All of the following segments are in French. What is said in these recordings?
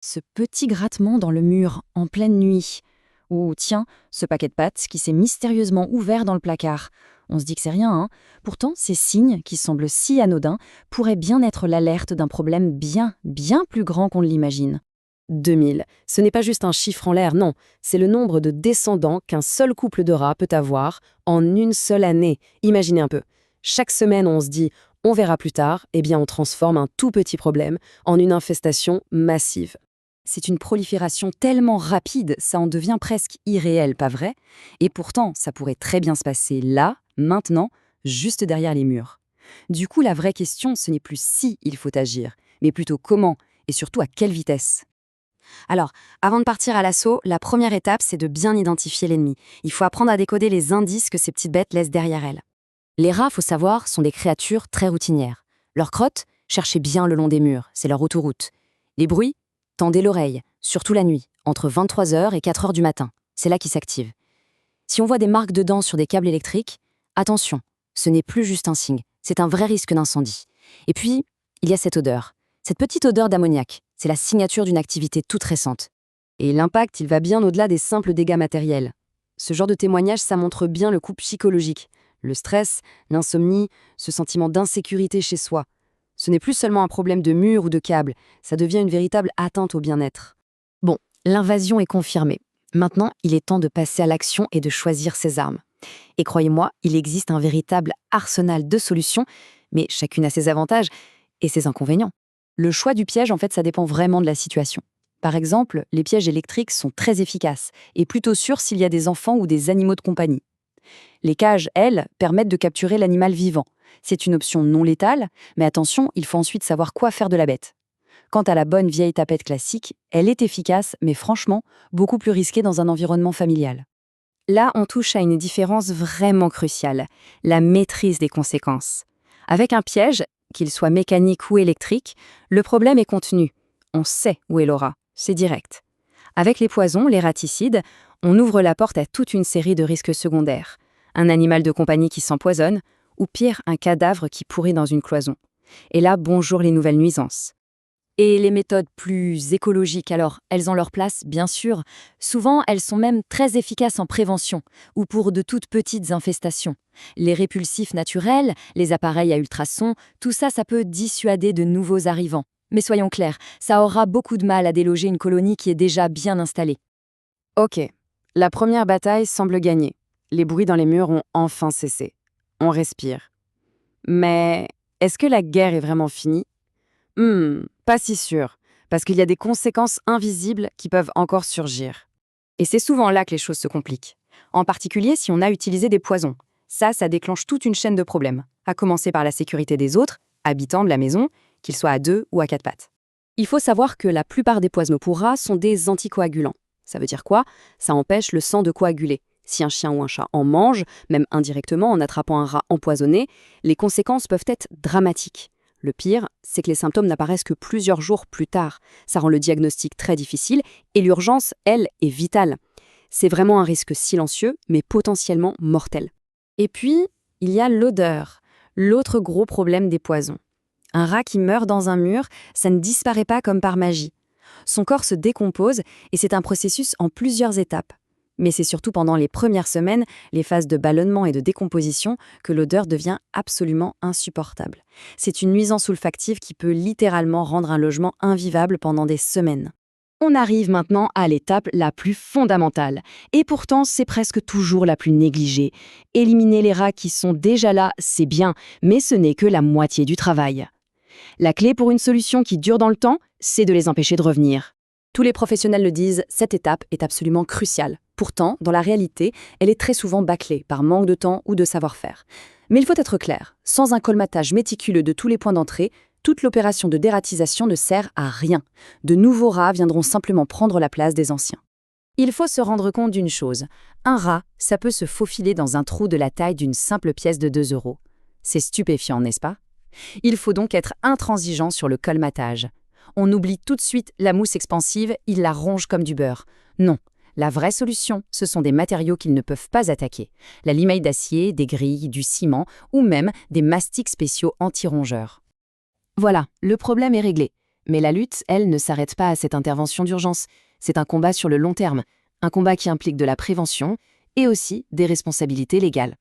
Ce petit grattement dans le mur, en pleine nuit. Ou tiens, ce paquet de pâtes qui s'est mystérieusement ouvert dans le placard. On se dit que c'est rien, hein. Pourtant, ces signes, qui semblent si anodins, pourraient bien être l'alerte d'un problème bien, bien plus grand qu'on ne l'imagine. 2000. Ce n'est pas juste un chiffre en l'air, non. C'est le nombre de descendants qu'un seul couple de rats peut avoir en une seule année. Imaginez un peu. Chaque semaine, on se dit « on verra plus tard », eh bien on transforme un tout petit problème en une infestation massive. C'est une prolifération tellement rapide, ça en devient presque irréel, pas vrai? Et pourtant, ça pourrait très bien se passer là, maintenant, juste derrière les murs. Du coup, la vraie question, ce n'est plus si il faut agir, mais plutôt comment, et surtout à quelle vitesse. Alors, avant de partir à l'assaut, la première étape, c'est de bien identifier l'ennemi. Il faut apprendre à décoder les indices que ces petites bêtes laissent derrière elles. Les rats, faut savoir, sont des créatures très routinières. Leurs crottes, cherchez bien le long des murs, c'est leur autoroute. Les bruits, tendez l'oreille, surtout la nuit, entre 23h et 4h du matin. C'est là qu'ils s'activent. Si on voit des marques de dents sur des câbles électriques, attention, ce n'est plus juste un signe, c'est un vrai risque d'incendie. Et puis, il y a cette odeur. Cette petite odeur d'ammoniac, c'est la signature d'une activité toute récente. Et l'impact, il va bien au-delà des simples dégâts matériels. Ce genre de témoignage, ça montre bien le coup psychologique. Le stress, l'insomnie, ce sentiment d'insécurité chez soi. Ce n'est plus seulement un problème de mur ou de câble, ça devient une véritable atteinte au bien-être. Bon, l'invasion est confirmée. Maintenant, il est temps de passer à l'action et de choisir ses armes. Et croyez-moi, il existe un véritable arsenal de solutions, mais chacune a ses avantages et ses inconvénients. Le choix du piège, en fait, ça dépend vraiment de la situation. Par exemple, les pièges électriques sont très efficaces et plutôt sûrs s'il y a des enfants ou des animaux de compagnie. Les cages, elles, permettent de capturer l'animal vivant. C'est une option non létale, mais attention, il faut ensuite savoir quoi faire de la bête. Quant à la bonne vieille tapette classique, elle est efficace, mais franchement, beaucoup plus risquée dans un environnement familial. Là, on touche à une différence vraiment cruciale, la maîtrise des conséquences. Avec un piège, qu'il soit mécanique ou électrique, le problème est contenu. On sait où est l'aura, c'est direct. Avec les poisons, les raticides, on ouvre la porte à toute une série de risques secondaires. Un animal de compagnie qui s'empoisonne, ou pire, un cadavre qui pourrit dans une cloison. Et là, bonjour les nouvelles nuisances. Et les méthodes plus écologiques, alors, elles ont leur place, bien sûr. Souvent, elles sont même très efficaces en prévention, ou pour de toutes petites infestations. Les répulsifs naturels, les appareils à ultrasons, tout ça, ça peut dissuader de nouveaux arrivants. Mais soyons clairs, ça aura beaucoup de mal à déloger une colonie qui est déjà bien installée. Ok, la première bataille semble gagnée. Les bruits dans les murs ont enfin cessé. On respire. Mais est-ce que la guerre est vraiment finie? Pas si sûr, parce qu'il y a des conséquences invisibles qui peuvent encore surgir. Et c'est souvent là que les choses se compliquent. En particulier si on a utilisé des poisons. Ça déclenche toute une chaîne de problèmes, à commencer par la sécurité des autres, habitants de la maison, qu'ils soient à deux ou à quatre pattes. Il faut savoir que la plupart des poisons pour rats sont des anticoagulants. Ça veut dire quoi? Ça empêche le sang de coaguler. Si un chien ou un chat en mange, même indirectement en attrapant un rat empoisonné, les conséquences peuvent être dramatiques. Le pire, c'est que les symptômes n'apparaissent que plusieurs jours plus tard. Ça rend le diagnostic très difficile et l'urgence, elle, est vitale. C'est vraiment un risque silencieux, mais potentiellement mortel. Et puis, il y a l'odeur, l'autre gros problème des poisons. Un rat qui meurt dans un mur, ça ne disparaît pas comme par magie. Son corps se décompose et c'est un processus en plusieurs étapes. Mais c'est surtout pendant les premières semaines, les phases de ballonnement et de décomposition, que l'odeur devient absolument insupportable. C'est une nuisance olfactive qui peut littéralement rendre un logement invivable pendant des semaines. On arrive maintenant à l'étape la plus fondamentale. Et pourtant, c'est presque toujours la plus négligée. Éliminer les rats qui sont déjà là, c'est bien, mais ce n'est que la moitié du travail. La clé pour une solution qui dure dans le temps, c'est de les empêcher de revenir. Tous les professionnels le disent, cette étape est absolument cruciale. Pourtant, dans la réalité, elle est très souvent bâclée par manque de temps ou de savoir-faire. Mais il faut être clair, sans un colmatage méticuleux de tous les points d'entrée, toute l'opération de dératisation ne sert à rien. De nouveaux rats viendront simplement prendre la place des anciens. Il faut se rendre compte d'une chose. Un rat, ça peut se faufiler dans un trou de la taille d'une simple pièce de 2 €. C'est stupéfiant, n'est-ce pas? Il faut donc être intransigeant sur le colmatage. On oublie tout de suite la mousse expansive, il la ronge comme du beurre. Non. La vraie solution, ce sont des matériaux qu'ils ne peuvent pas attaquer. La limaille d'acier, des grilles, du ciment ou même des mastiques spéciaux anti-rongeurs. Voilà, le problème est réglé. Mais la lutte, elle, ne s'arrête pas à cette intervention d'urgence. C'est un combat sur le long terme, un combat qui implique de la prévention et aussi des responsabilités légales.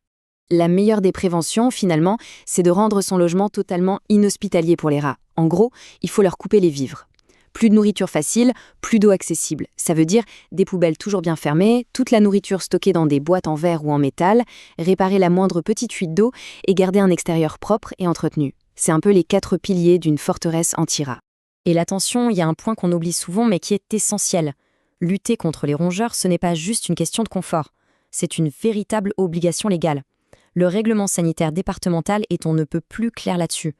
La meilleure des préventions, finalement, c'est de rendre son logement totalement inhospitalier pour les rats. En gros, il faut leur couper les vivres. Plus de nourriture facile, plus d'eau accessible. Ça veut dire des poubelles toujours bien fermées, toute la nourriture stockée dans des boîtes en verre ou en métal, réparer la moindre petite fuite d'eau et garder un extérieur propre et entretenu. C'est un peu les 4 piliers d'une forteresse anti-rats. Et l'attention, il y a un point qu'on oublie souvent mais qui est essentiel. Lutter contre les rongeurs, ce n'est pas juste une question de confort. C'est une véritable obligation légale. Le règlement sanitaire départemental est on ne peut plus clair là-dessus.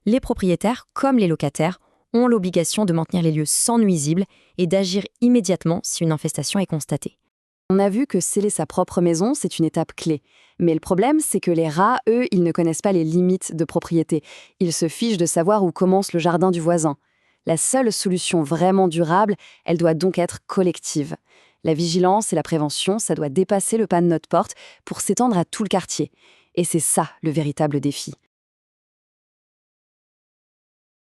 Les propriétaires, comme les locataires, ont l'obligation de maintenir les lieux sans nuisibles et d'agir immédiatement si une infestation est constatée. On a vu que sceller sa propre maison, c'est une étape clé. Mais le problème, c'est que les rats, eux, ils ne connaissent pas les limites de propriété. Ils se fichent de savoir où commence le jardin du voisin. La seule solution vraiment durable, elle doit donc être collective. La vigilance et la prévention, ça doit dépasser le pas de notre porte pour s'étendre à tout le quartier. Et c'est ça, le véritable défi.